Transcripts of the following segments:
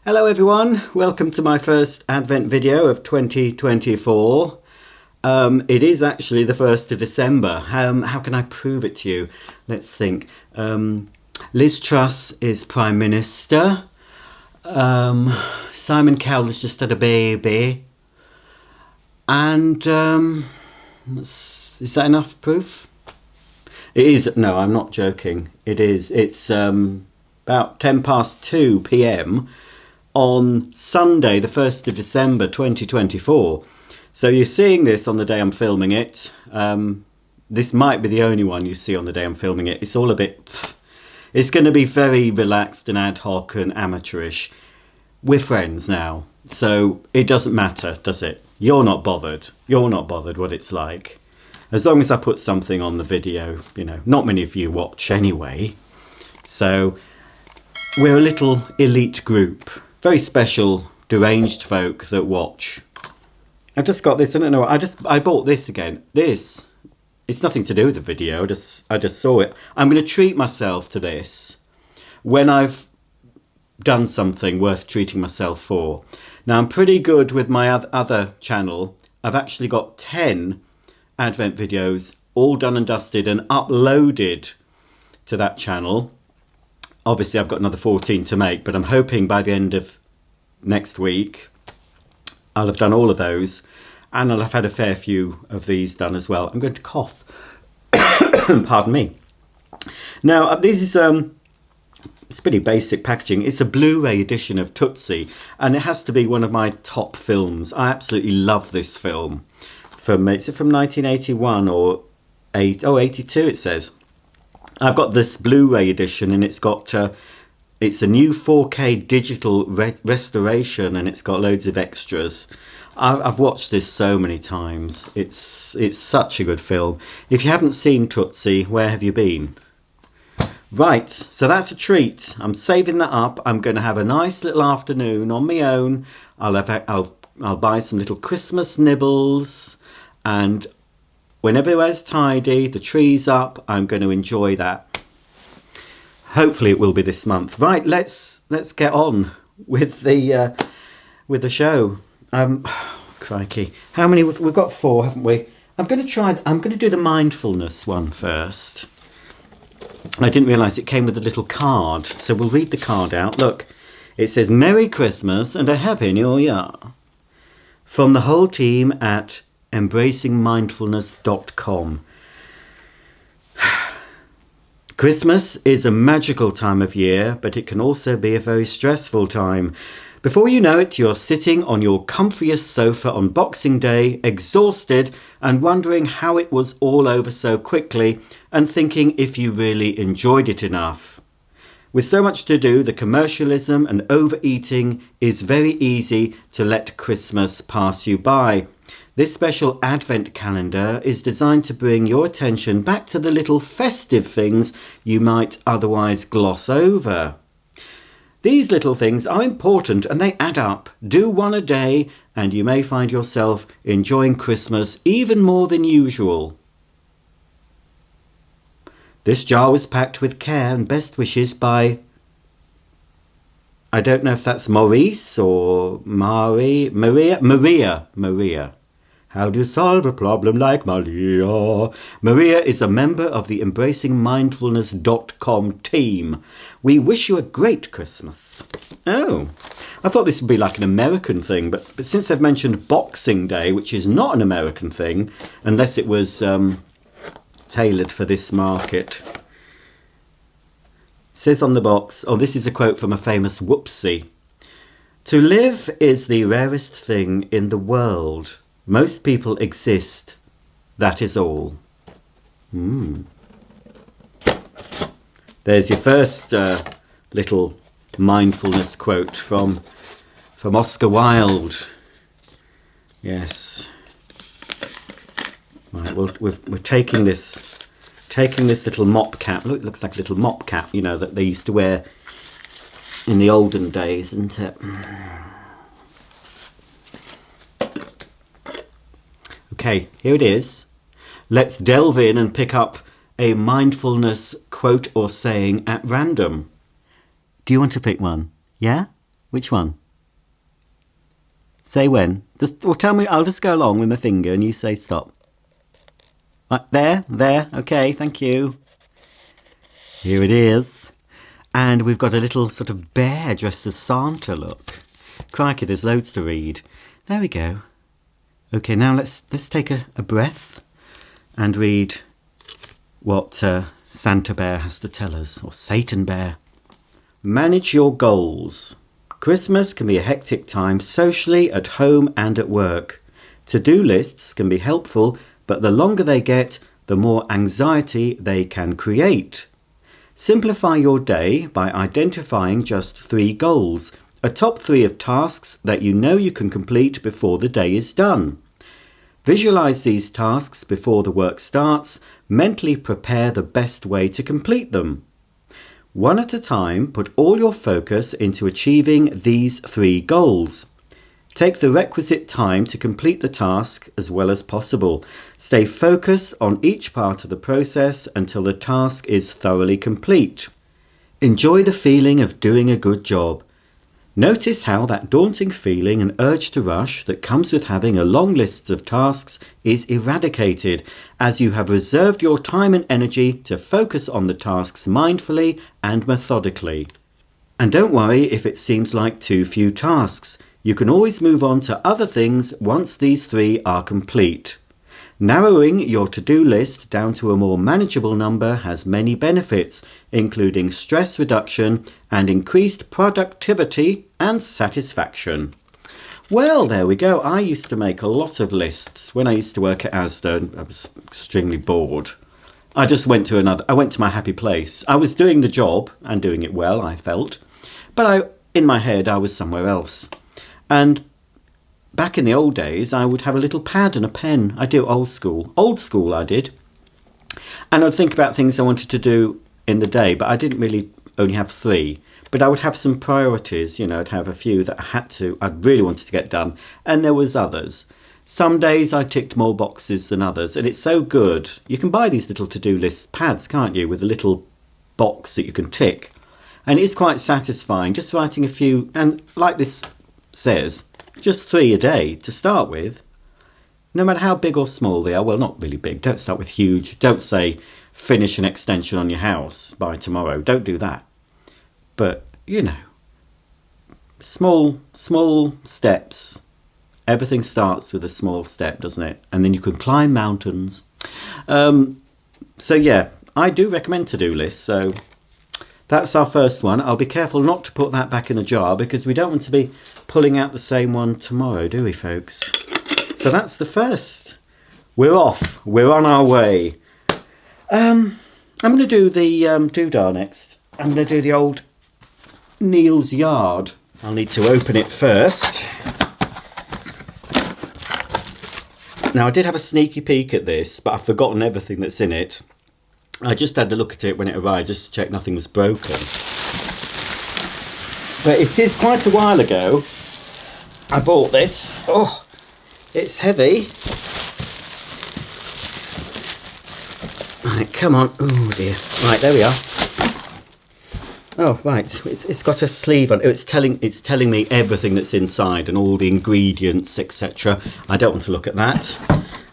Hello everyone, welcome to my first Advent video of 2024. It is actually the 1st of December. How can I prove it to you? Let's think. Liz Truss is Prime Minister. Simon Cowell's just had a baby. And is that enough proof? It is. No, I'm not joking. It is. It's about 2 p.m. on Sunday, the 1st of December 2024. So you're seeing this on the day I'm filming it. This might be the only one you see on the day I'm filming it. It's all a bit... It's going to be very relaxed and ad hoc and amateurish. We're friends now, so it doesn't matter, does it? You're not bothered. You're not bothered what it's like. As long as I put something on the video, you know, not many of you watch anyway. So we're a little elite group. Very special, deranged folk that watch. I just got this, I don't know, I bought this again. This, it's nothing to do with the video, I just saw it. I'm going to treat myself to this when I've done something worth treating myself for. Now I'm pretty good with my other channel. I've actually got 10 Advent videos all done and dusted and uploaded to that channel. Obviously I've got another 14 to make, but I'm hoping by the end of next week I'll have done all of those, and I'll have had a fair few of these done as well. I'm going to cough. Pardon me. Now this is it's pretty basic packaging. It's a Blu-ray edition of Tootsie, and it has to be one of my top films. I absolutely love this film. Is it from 1981 or 82 it says. I've got this Blu-ray edition, and it's got it's a new 4K digital restoration, and it's got loads of extras. I've watched this so many times. It's such a good film. If you haven't seen Tootsie, where have you been? Right, so that's a treat. I'm saving that up. I'm going to have a nice little afternoon on my own. I'll buy some little Christmas nibbles, and when everywhere's tidy, the tree's up, I'm going to enjoy that. Hopefully it will be this month. Right, let's get on with the show. Crikey, how many we've got? 4, haven't we? I'm going to do the mindfulness one first. I didn't realise it came with a little card, so we'll read the card out. Look, it says Merry Christmas and a Happy New Year from the whole team at embracingmindfulness.com. Christmas is a magical time of year, but it can also be a very stressful time. Before you know it, you're sitting on your comfiest sofa on Boxing Day, exhausted and wondering how it was all over so quickly, and thinking if you really enjoyed it enough. With so much to do, the commercialism and overeating is very easy to let Christmas pass you by. This special Advent calendar is designed to bring your attention back to the little festive things you might otherwise gloss over. These little things are important and they add up. Do one a day and you may find yourself enjoying Christmas even more than usual. This jar was packed with care and best wishes by... I don't know if that's Maurice or Maria. How do you solve a problem like Maria? Maria is a member of the embracingmindfulness.com team. We wish you a great Christmas. Oh, I thought this would be like an American thing, but since they've mentioned Boxing Day, which is not an American thing, unless it was tailored for this market. It says on the box, oh, this is a quote from a famous whoopsie. To live is the rarest thing in the world. Most people exist, that is all. There's your first little mindfulness quote from Oscar Wilde. Yes. Right, we're taking this little mop cap. Look, it looks like a little mop cap, you know, that they used to wear in the olden days, isn't it? Okay, here it is. Let's delve in and pick up a mindfulness quote or saying at random. Do you want to pick one? Yeah? Which one? Say when. Well, tell me, I'll just go along with my finger and you say stop. Right, there, okay, thank you. Here it is. And we've got a little sort of bear dressed as Santa, look. Crikey, there's loads to read. There we go. Okay, now let's take a breath and read what Santa Bear has to tell us, or Satan Bear. Manage your goals. Christmas can be a hectic time socially, at home and at work. To-do lists can be helpful, but the longer they get, the more anxiety they can create. Simplify your day by identifying just 3 goals, a top 3 of tasks that you know you can complete before the day is done. Visualize these tasks before the work starts, mentally prepare the best way to complete them. One at a time, put all your focus into achieving these 3 goals. Take the requisite time to complete the task as well as possible. Stay focused on each part of the process until the task is thoroughly complete. Enjoy the feeling of doing a good job. Notice how that daunting feeling and urge to rush that comes with having a long list of tasks is eradicated, as you have reserved your time and energy to focus on the tasks mindfully and methodically. And don't worry if it seems like too few tasks. You can always move on to other things once these 3 are complete. Narrowing your to-do list down to a more manageable number has many benefits, including stress reduction and increased productivity and satisfaction. Well, there we go. I used to make a lot of lists. When I used to work at Asda, I was extremely bored. I went to my happy place. I was doing the job and doing it well, I felt. But in my head, I was somewhere else. And back in the old days, I would have a little pad and a pen. I do old school I did. And I'd think about things I wanted to do in the day, but I didn't really only have 3. But I would have some priorities, I'd have a few that I really wanted to get done. And there was others. Some days I ticked more boxes than others, and it's so good. You can buy these little to-do list pads, can't you, with a little box that you can tick. And it's quite satisfying, just writing a few, and like this says, just 3 a day to start with, no matter how big or small they are. Well, not really big. Don't start with huge. Don't say finish an extension on your house by tomorrow. Don't do that. But small steps. Everything starts with a small step, doesn't it? And then you can climb mountains. So yeah, I do recommend to-do lists. So that's our first one. I'll be careful not to put that back in the jar, because we don't want to be pulling out the same one tomorrow, do we, folks? So that's the first. We're off. We're on our way. I'm going to do the doodah next. I'm going to do the old Neal's Yard. I'll need to open it first. Now, I did have a sneaky peek at this, but I've forgotten everything that's in it. I just had to look at it when it arrived just to check nothing was broken. But it is quite a while ago I bought this. Oh, it's heavy. Right, come on. Oh dear. Right, there we are. Oh, right. It's got a sleeve on it. It's telling me everything that's inside and all the ingredients, etc. I don't want to look at that.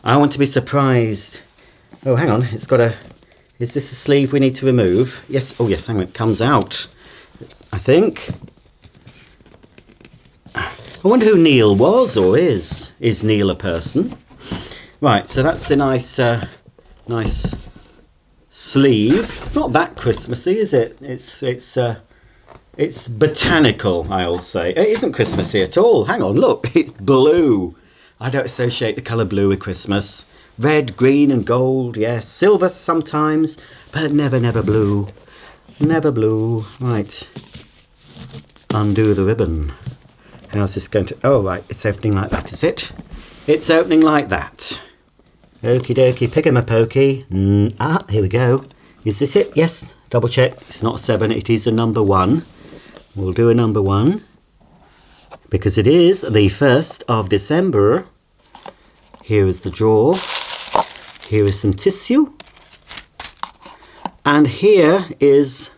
I want to be surprised. Oh, hang on. It's got a... Is this a sleeve we need to remove? Yes. Oh, yes. Hang on. It comes out, I think. I wonder who Neal was or is. Is Neal a person? Right. So that's the nice sleeve. It's not that Christmassy, is it? It's botanical, I'll say. It isn't Christmassy at all. Hang on. Look. It's blue. I don't associate the colour blue with Christmas. Red, green and gold, yes. Silver sometimes, but never blue. Never blue. Right. Undo the ribbon. How's this going to... Oh, right. It's opening like that, is it? It's opening like that. Okie dokie. Pick-em-a-pokey. Here we go. Is this it? Yes. Double check. It's not a 7. It is a number 1. We'll do a number 1. Because it is the 1st of December. Here is the drawer. Here is some tissue. And here is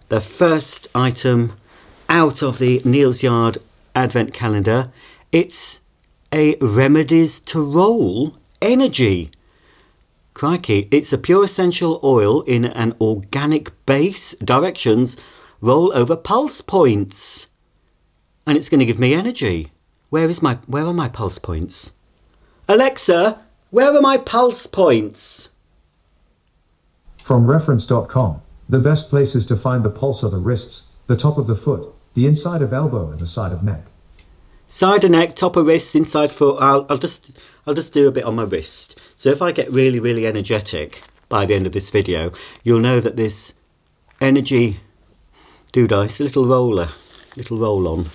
the first item out of the Neal's Yard Advent Calendar. It's a Remedies to Roll Energy. Crikey, it's a pure essential oil in an organic base. Directions: roll over pulse points. And it's going to give me energy. Where are my pulse points? Alexa, where are my pulse points? From reference.com, the best places to find the pulse are the wrists, the top of the foot, the inside of elbow and the side of neck. Side of neck, top of wrists, inside foot. I'll just do a bit on my wrist. So if I get really, really energetic by the end of this video, you'll know that this energy doodah, it's a little roller, little roll on.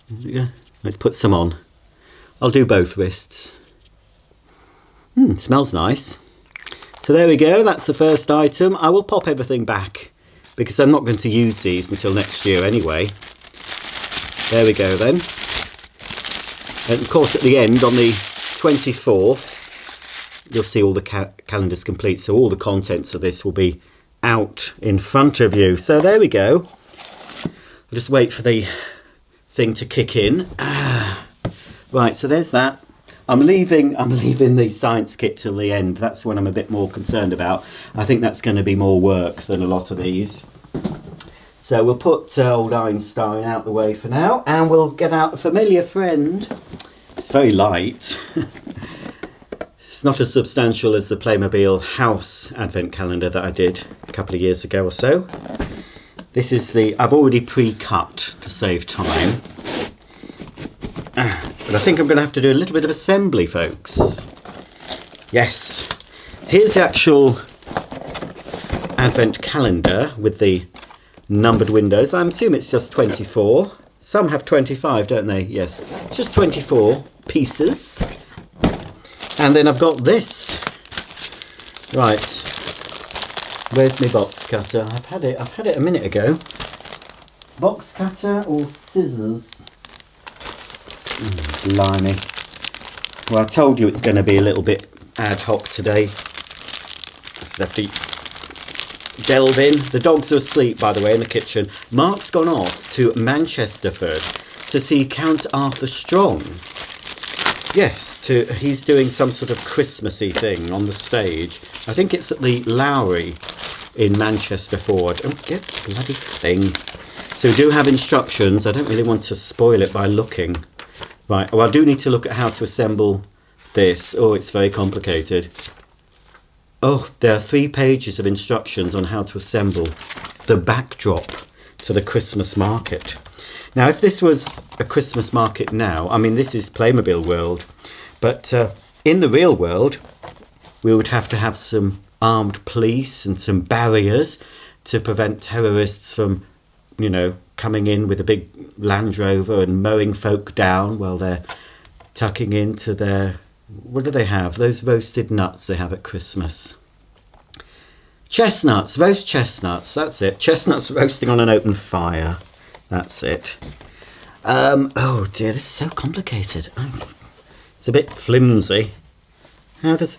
Yeah, let's put some on. I'll do both wrists. Smells nice. So there we go, that's the first item. I will pop everything back because I'm not going to use these until next year anyway. There we go then. And of course at the end, on the 24th, you'll see all the calendars complete. So all the contents of this will be out in front of you. So there we go. I'll just wait for the thing to kick in. Right, so there's that. I'm leaving the science kit till the end. That's what I'm a bit more concerned about. I think that's going to be more work than a lot of these. So we'll put old Einstein out the way for now, and we'll get out a familiar friend. It's very light. It's not as substantial as the Playmobil house advent calendar that I did a couple of years ago or so. This is I've already pre-cut to save time. But I think I'm going to have to do a little bit of assembly, folks. Yes. Here's the actual advent calendar with the numbered windows. I'm assuming it's just 24. Some have 25, don't they? Yes. It's just 24 pieces. And then I've got this. Right. Where's my box cutter? I've had it a minute ago. Box cutter or scissors? Blimey. Well, I told you it's going to be a little bit ad hoc today. Just have to delve in. The dogs are asleep, by the way, in the kitchen. Mark's gone off to Manchesterford to see Count Arthur Strong. Yes, he's doing some sort of Christmassy thing on the stage. I think it's at the Lowry in Manchester Ford. Oh, get the bloody thing. So we do have instructions. I don't really want to spoil it by looking. Right, well, I do need to look at how to assemble this. Oh, it's very complicated. Oh, there are 3 pages of instructions on how to assemble the backdrop to the Christmas market. Now, if this was a Christmas market now, I mean, this is Playmobil world, but in the real world, we would have to have some armed police and some barriers to prevent terrorists from, you know, coming in with a big Land Rover and mowing folk down while they're tucking into their... What do they have? Those roasted nuts they have at Christmas. Chestnuts, roast chestnuts, that's it. Chestnuts roasting on an open fire. That's it. Oh dear, this is so complicated. Oh, it's a bit flimsy. How does...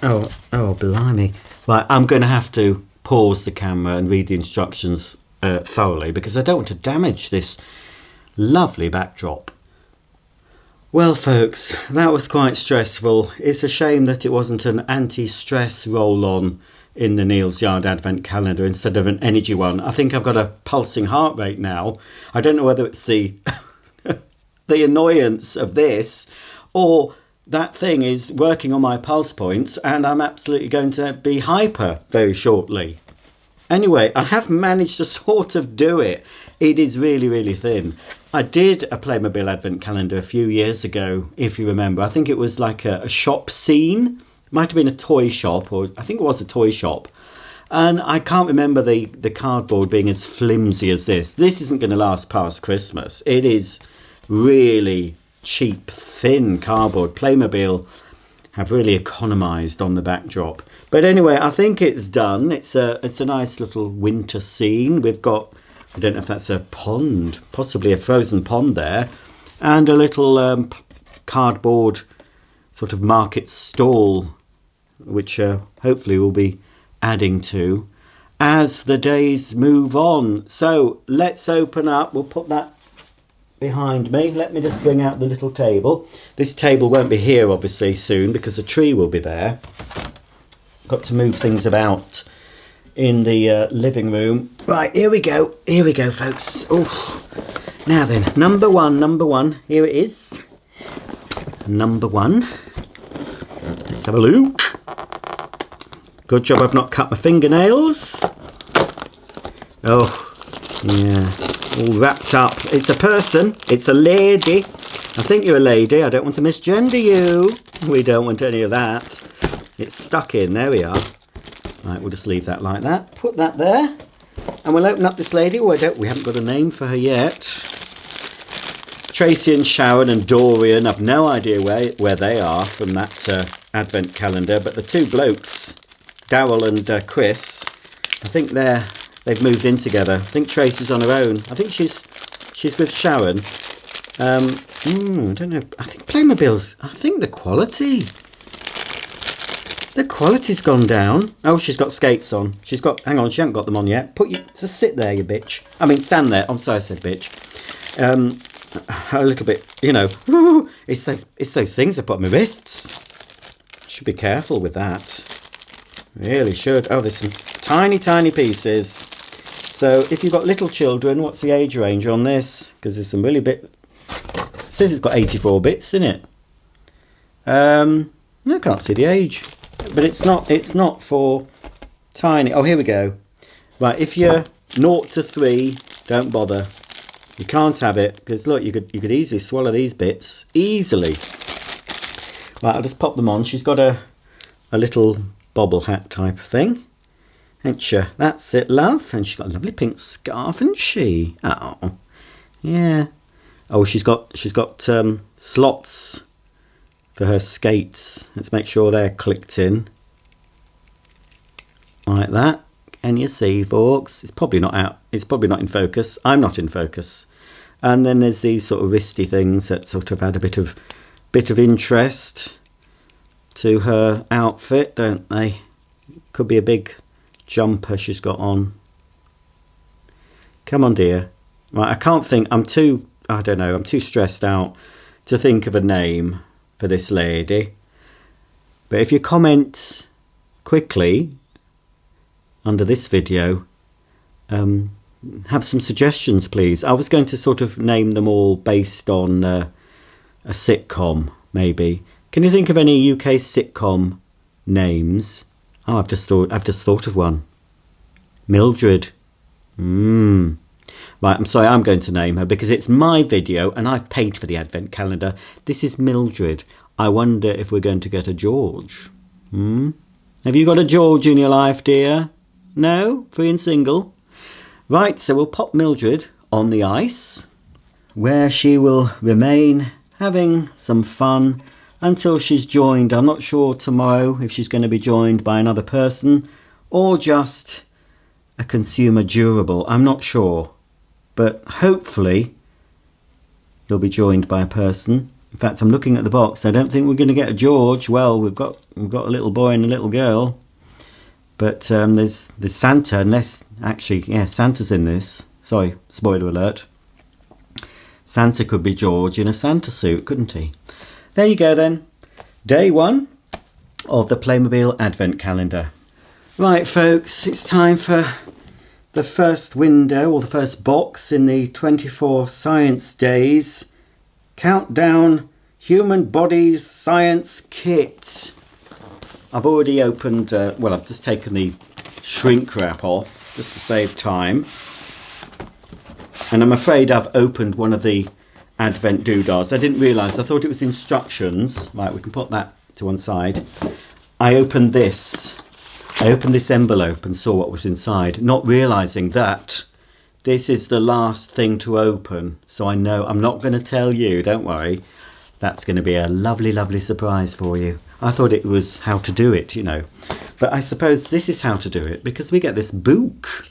Oh, blimey. Right, I'm going to have to pause the camera and read the instructions thoroughly because I don't want to damage this lovely backdrop. Well, folks, that was quite stressful. It's a shame that it wasn't an anti-stress roll-on in the Neal's Yard Advent Calendar instead of an energy one. I think I've got a pulsing heart rate now. I don't know whether it's the the annoyance of this or that thing is working on my pulse points and I'm absolutely going to be hyper very shortly. Anyway, I have managed to sort of do it. It is really, really thin. I did a Playmobil Advent Calendar a few years ago, if you remember. I think it was like a shop scene. It might have been a toy shop, or I think it was a toy shop. And I can't remember the cardboard being as flimsy as this. This isn't going to last past Christmas. It is really cheap, thin cardboard. Playmobil have really economised on the backdrop. But anyway, I think it's done. It's a nice little winter scene. We've got, I don't know if that's a pond, possibly a frozen pond there, and a little cardboard sort of market stall, which hopefully we'll be adding to. as the days move on. So let's open up. We'll put that behind me. Let me just bring out the little table. This table won't be here obviously soon because a tree will be there. Got to move things about in the living room. Right, here we go, folks. Oh, now then, number one, here it is. Number one. Let's have a look. Good job I've not cut my fingernails. Oh, yeah, all wrapped up. It's a person, it's a lady. I think you're a lady. I don't want to misgender you. We don't want any of that. It's stuck in, there we are. Right, we'll just leave that like that. Put that there. And we'll open up this lady. Oh, we haven't got a name for her yet. Tracy and Sharon and Dorian. I've no idea where they are from that advent calendar. But the two blokes, Daryl and Chris, I think they've moved in together. I think Tracy's on her own. I think she's with Sharon. I don't know. I think Playmobil's, I think the quality's gone down. Oh, she's got skates on. Hang on, she hasn't got them on yet. Just sit there, you bitch. I mean, stand there. I'm sorry I said bitch. A little bit, you know. It's those things I put on my wrists. Should be careful with that. Really should. Oh, there's some tiny, tiny pieces. So if you've got little children, what's the age range on this? Because there's some really bit. It says it's got 84 bits in it. I can't see the age. But it's not for tiny. Oh, here we go. Right, if you're 0 to 3, don't bother. You can't have it because look, you could easily swallow these bits easily. Right, I'll just pop them on. She's got a little bobble hat type of thing. Ain't she? That's it, love. And she's got a lovely pink scarf, hasn't she? Oh, yeah. Oh, she's got slots for her skates. Let's make sure they're clicked in like that. Can you see, folks? It's probably not out. It's probably not in focus. I'm not in focus. And then there's these sort of wristy things that sort of add a bit of interest to her outfit, don't they? Could be a big jumper she's got on. Come on, dear. Right, I can't think. I'm too stressed out to think of a name for this lady. But if you comment quickly under this video, have some suggestions, please. I was going to sort of name them all based on a sitcom, maybe. Can you think of any UK sitcom names? Oh, I've just thought of one. Mildred. Right, I'm sorry, I'm going to name her because it's my video and I've paid for the advent calendar. This is Mildred. I wonder if we're going to get a George. Have you got a George in your life, dear? No? Free and single? Right, so we'll pop Mildred on the ice, where she will remain having some fun until she's joined. I'm not sure tomorrow if she's going to be joined by another person or just a consumer durable. I'm not sure. But hopefully you'll be joined by a person. In fact, I'm looking at the box. I don't think we're going to get a George. Well, we've got a little boy and a little girl. But there's Santa, unless actually, yeah, Santa's in this. Sorry, spoiler alert. Santa could be George in a Santa suit, couldn't he? There you go then. Day 1 of the Playmobil Advent Calendar. Right, folks, it's time for the first window or the first box in the 24 Science Days Countdown Human Body Science Kit. I've already opened, I've just taken the shrink wrap off just to save time. And I'm afraid I've opened one of the Advent doodahs. I didn't realise, I thought it was instructions. Right, we can put that to one side. I opened this envelope and saw what was inside, not realising that this is the last thing to open. So I know, I'm not going to tell you, don't worry. That's going to be a lovely, lovely surprise for you. I thought it was how to do it, you know. But I suppose this is how to do it because we get this book.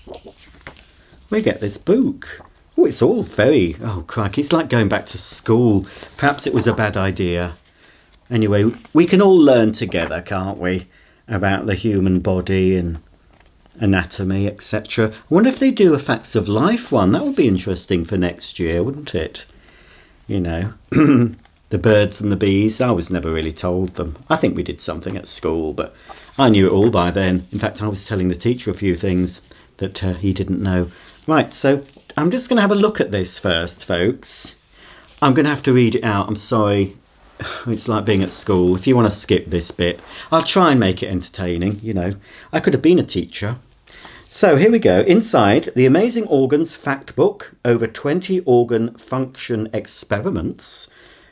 Oh, it's all very, oh crikey, it's like going back to school. Perhaps it was a bad idea. Anyway, we can all learn together, can't we? About the human body and anatomy, etc. I wonder if they do a facts of life one. That would be interesting for next year, wouldn't it? You know, the birds and the bees. I was never really told them. I think we did something at school, but I knew it all by then. In fact, I was telling the teacher a few things that he didn't know. Right, so I'm just going to have a look at this first, folks. I'm going to have to read it out. I'm sorry. It's like being at school. If you want to skip this bit, I'll try and make it entertaining. You know, I could have been a teacher. So here we go. Inside the Amazing Organs Fact Book, over 20 organ function experiments,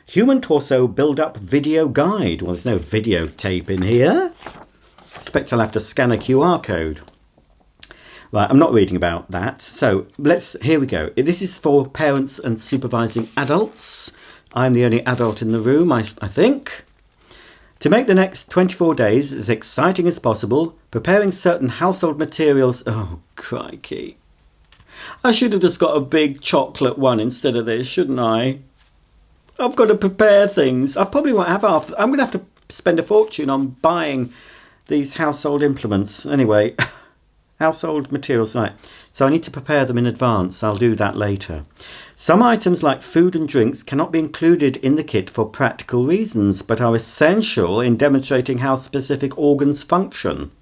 Human Torso Build-Up Video Guide. Well, there's no videotape in here. I expect I'll have to scan a QR code. Right, I'm not reading about that. So here we go. This is for parents and supervising adults. I'm the only adult in the room, I think. To make the next 24 days as exciting as possible, preparing certain household materials. Oh, crikey. I should have just got a big chocolate one instead of this, shouldn't I? I've got to prepare things. I probably won't have half. I'm going to have to spend a fortune on buying these household implements. Anyway, household materials, right. So I need to prepare them in advance. I'll do that later. Some items like food and drinks cannot be included in the kit for practical reasons, but are essential in demonstrating how specific organs function.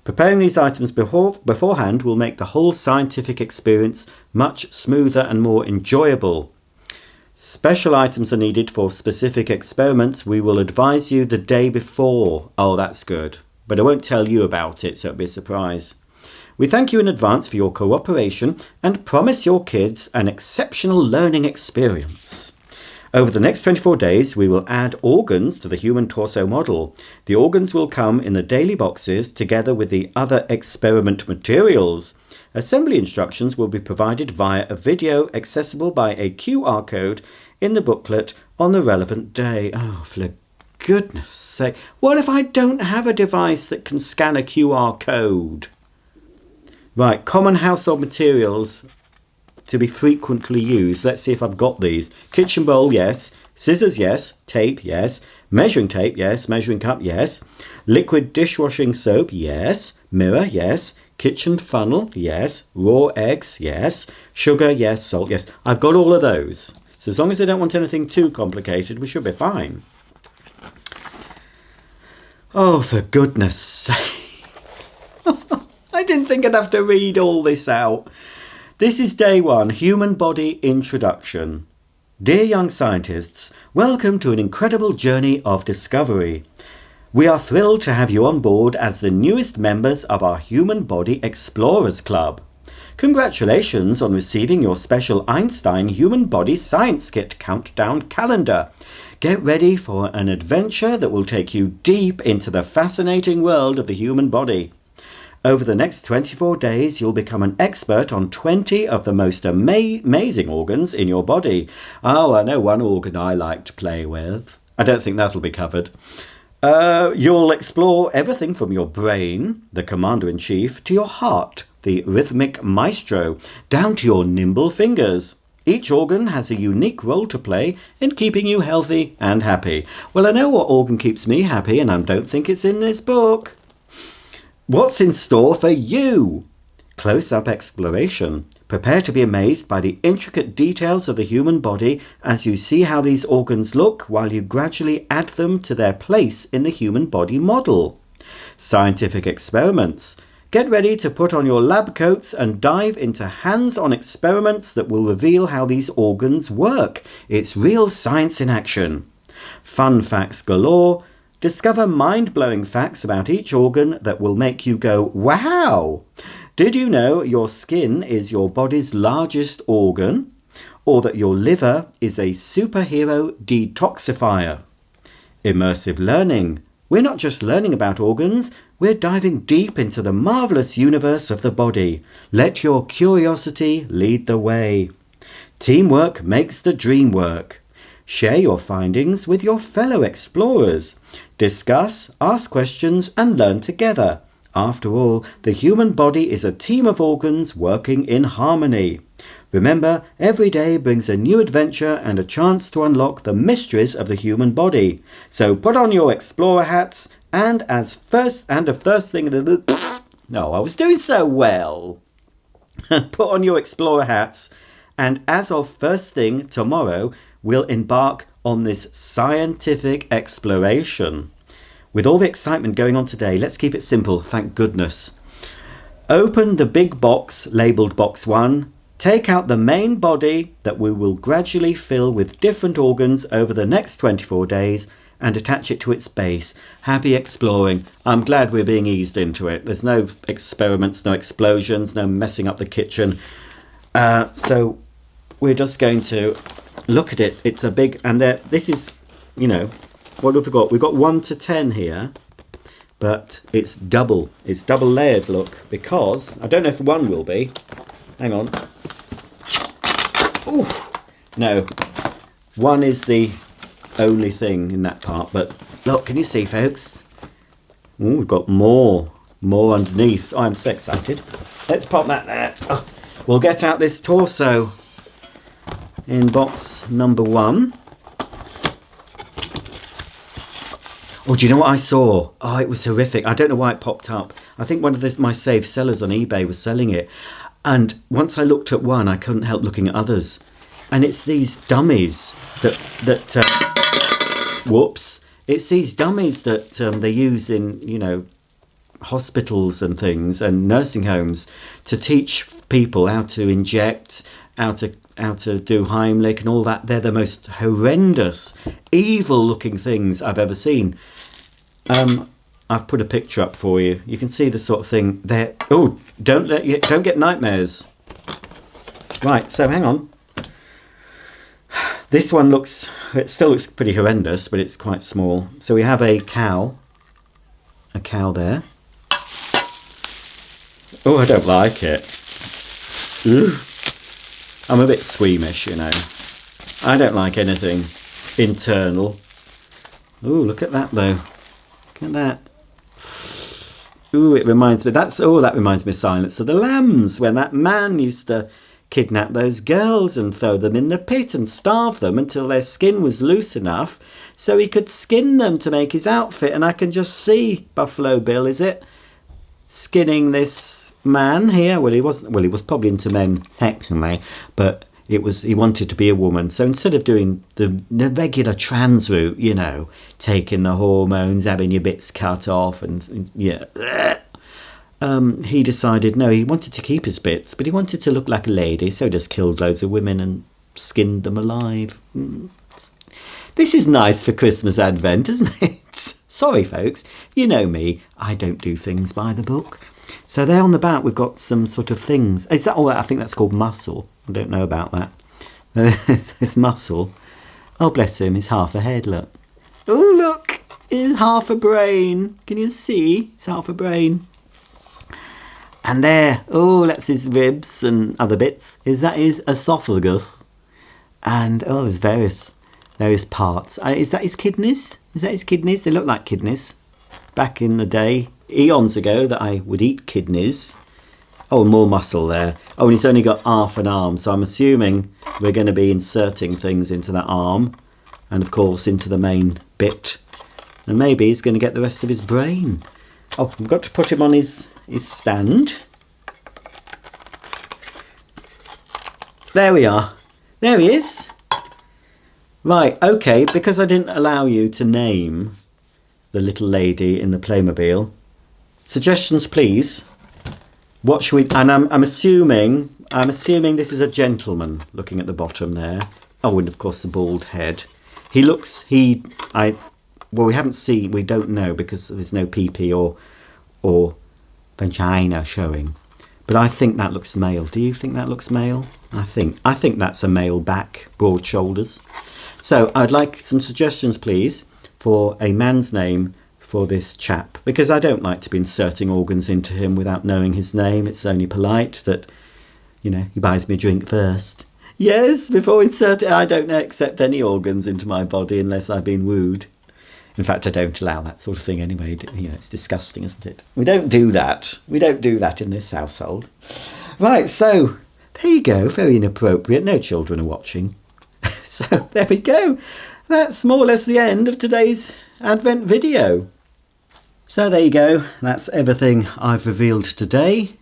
Preparing these items beforehand will make the whole scientific experience much smoother and more enjoyable. Special items are needed for specific experiments. We will advise you the day before. Oh, that's good. But I won't tell you about it, so it'll be a surprise. We thank you in advance for your cooperation and promise your kids an exceptional learning experience. Over the next 24 days, we will add organs to the human torso model. The organs will come in the daily boxes together with the other experiment materials. Assembly instructions will be provided via a video accessible by a QR code in the booklet on the relevant day. Oh, for goodness sake. What if I don't have a device that can scan a QR code? Right, common household materials to be frequently used. Let's see if I've got these. Kitchen bowl, yes. Scissors, yes. Tape, yes. Measuring tape, yes. Measuring cup, yes. Liquid dishwashing soap, yes. Mirror, yes. Kitchen funnel, yes. Raw eggs, yes. Sugar, yes. Salt, yes. I've got all of those. So as long as I don't want anything too complicated, we should be fine. Oh, for goodness sake. I didn't think I'd have to read all this out. This is day 1, Human Body Introduction. Dear young scientists, welcome to an incredible journey of discovery. We are thrilled to have you on board as the newest members of our Human Body Explorers Club. Congratulations on receiving your special Einstein Human Body Science Kit countdown calendar. Get ready for an adventure that will take you deep into the fascinating world of the human body. Over the next 24 days, you'll become an expert on 20 of the most amazing organs in your body. Oh, I know one organ I like to play with. I don't think that'll be covered. You'll explore everything from your brain, the commander-in-chief, to your heart, the rhythmic maestro, down to your nimble fingers. Each organ has a unique role to play in keeping you healthy and happy. Well, I know what organ keeps me happy, and I don't think it's in this book. What's in store for you? Close-up exploration. Prepare to be amazed by the intricate details of the human body as you see how these organs look while you gradually add them to their place in the human body model. Scientific experiments. Get ready to put on your lab coats and dive into hands-on experiments that will reveal how these organs work. It's real science in action. Fun facts galore. Discover mind-blowing facts about each organ that will make you go, wow! Did you know your skin is your body's largest organ? Or that your liver is a superhero detoxifier? Immersive learning. We're not just learning about organs, we're diving deep into the marvellous universe of the body. Let your curiosity lead the way. Teamwork makes the dream work. Share your findings with your fellow explorers. Discuss, ask questions, and learn together. After all, the human body is a team of organs working in harmony. Remember, every day brings a new adventure and a chance to unlock the mysteries of the human body. So put on your explorer hats, and No, I was doing so well. Put on your explorer hats, and as of first thing tomorrow, we'll embark on this scientific exploration. With all the excitement going on today, let's keep it simple, thank goodness. Open the big box labelled Box 1. Take out the main body that we will gradually fill with different organs over the next 24 days and attach it to its base. Happy exploring. I'm glad we're being eased into it. There's no experiments, no explosions, no messing up the kitchen. So we're just going to look at it. It's a big, and this is, you know, what have we got? We've got 1 to 10 here, but it's double. It's double layered, look, because I don't know if 1 will be. Hang on. Ooh, no, 1 is the only thing in that part, but look, can you see, folks? Ooh, we've got more underneath. Oh, I'm so excited. Let's pop that there. Oh, we'll get out this torso in box number 1. Oh, do you know what I saw? Oh, it was horrific. I don't know why it popped up. I think one of my saved sellers on eBay was selling it. And once I looked at one, I couldn't help looking at others. And it's these dummies that whoops. It's these dummies that they use in, you know, hospitals and things and nursing homes to teach people how to inject, how to do Heimlich and all that. They're the most horrendous, evil-looking things I've ever seen. I've put a picture up for you. You can see the sort of thing there. Oh, don't get nightmares. Right, so hang on. This one it still looks pretty horrendous, but it's quite small. So we have a cow there. Oh, I don't like it. Ooh. I'm a bit squeamish, you know. I don't like anything internal. Ooh, look at that though. Look at that. Ooh, it reminds me. That reminds me of Silence of the Lambs, when that man used to kidnap those girls and throw them in the pit and starve them until their skin was loose enough so he could skin them to make his outfit. And I can just see Buffalo Bill, is it, skinning this man here. Well, he was probably into men sexually, but he wanted to be a woman. So instead of doing the regular trans route, you know, taking the hormones, having your bits cut off, and yeah, he decided no, he wanted to keep his bits, but he wanted to look like a lady, so he just killed loads of women and skinned them alive. This is nice for Christmas Advent, isn't it? Sorry, folks, you know me, I don't do things by the book. So there on the back we've got some sort of things. Is that all? I think that's called muscle. I don't know about that. It's muscle. Oh, bless him, he's half a head, look. Oh, look, it's half a brain. Can you see? It's half a brain. And there, oh, that's his ribs and other bits. That his esophagus? And, oh, there's various parts. Is that his kidneys? Is that his kidneys? They look like kidneys. Back in the day, eons ago, that I would eat kidneys. Oh, more muscle there. Oh, and he's only got half an arm, so I'm assuming we're going to be inserting things into that arm. And, of course, into the main bit. And maybe he's going to get the rest of his brain. Oh, we've got to put him on his stand. There we are. There he is. Right, okay, because I didn't allow you to name the little lady in the Playmobil. Suggestions, please. What should we... And I'm assuming this is a gentleman looking at the bottom there. Oh, and of course the bald head. He looks... Well, we haven't seen... We don't know because there's no pee-pee or vagina showing. But I think that looks male. Do you think that looks male? I think that's a male back, broad shoulders. So I'd like some suggestions, please, for a man's name for this chap, because I don't like to be inserting organs into him without knowing his name. It's only polite that, you know, he buys me a drink first. Yes, before inserting, I don't accept any organs into my body unless I've been wooed. In fact, I don't allow that sort of thing anyway. You know, it's disgusting, isn't it? We don't do that. We don't do that in this household. Right, so there you go. Very inappropriate. No children are watching. So there we go. That's more or less the end of today's Advent video. So there you go, that's everything I've revealed today.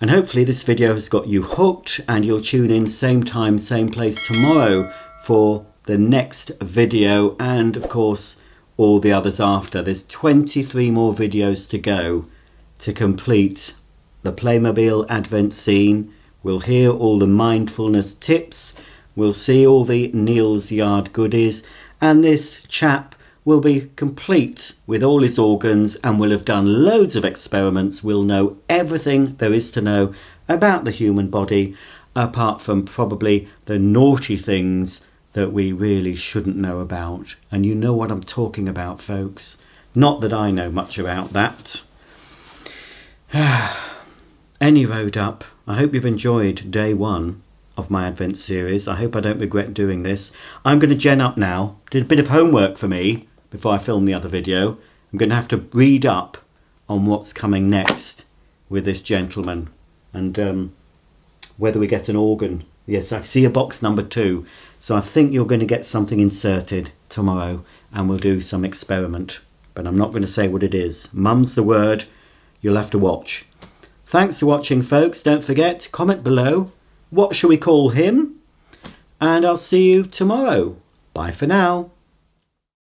And hopefully this video has got you hooked, and you'll tune in same time, same place tomorrow for the next video, and of course all the others after. There's 23 more videos to go to complete the Playmobil Advent scene. We'll hear all the mindfulness tips, we'll see all the Neal's Yard goodies, and this chap will be complete with all his organs and will have done loads of experiments. We'll know everything there is to know about the human body, apart from probably the naughty things that we really shouldn't know about. And you know what I'm talking about, folks. Not that I know much about that. Any road up. I hope you've enjoyed day 1 of my Advent series. I hope I don't regret doing this. I'm going to gen up now. Did a bit of homework for me before I film the other video. I'm going to have to read up on what's coming next with this gentleman, and whether we get an organ. Yes, I see a box number 2, so I think you're going to get something inserted tomorrow, and we'll do some experiment, but I'm not going to say what it is. Mum's the word. You'll have to watch. Thanks for watching, folks. Don't forget, comment below, what shall we call him? And I'll see you tomorrow. Bye for now.